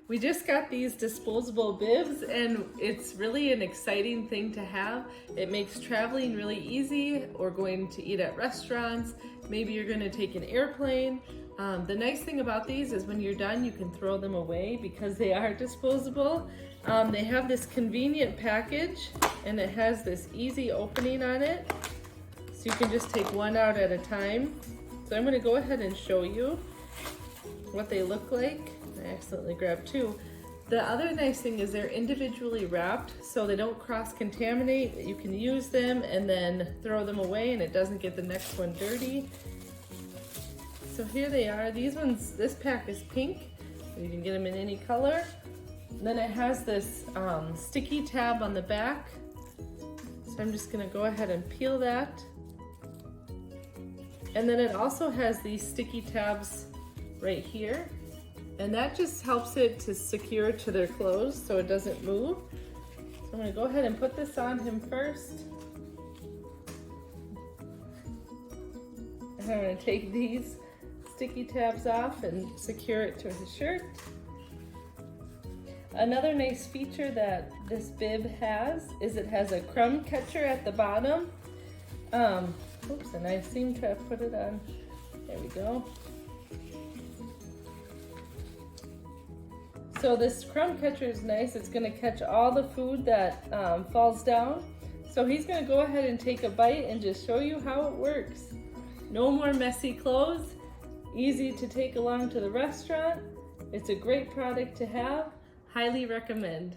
We just got these disposable bibs and it's really an exciting thing to have. It makes traveling really easy or going to eat at restaurants. Maybe you're gonna take an airplane. The nice thing about these is when you're done, you can throw them away because they are disposable. They have this convenient package and it has this easy opening on it. So you can just take one out at a time. So I'm gonna go ahead and show you what they look like. I accidentally grabbed two. The other nice thing is they're individually wrapped so they don't cross-contaminate. You can use them and then throw them away and it doesn't get the next one dirty. So here they are. These ones, this pack is pink. You can get them in any color. And then it has this sticky tab on the back. So I'm just gonna go ahead and peel that. And then it also has these sticky tabs right here. And that just helps it to secure to their clothes so it doesn't move. So I'm gonna go ahead and put this on him first. And I'm gonna take these sticky tabs off and secure it to his shirt. Another nice feature that this bib has is it has a crumb catcher at the bottom. Oops, and I seem to have put it on. There we go. So this crumb catcher is nice. It's gonna catch all the food that falls down. So he's gonna go ahead and take a bite and just show you how it works. No more messy clothes. Easy to take along to the restaurant. It's a great product to have. Highly recommend.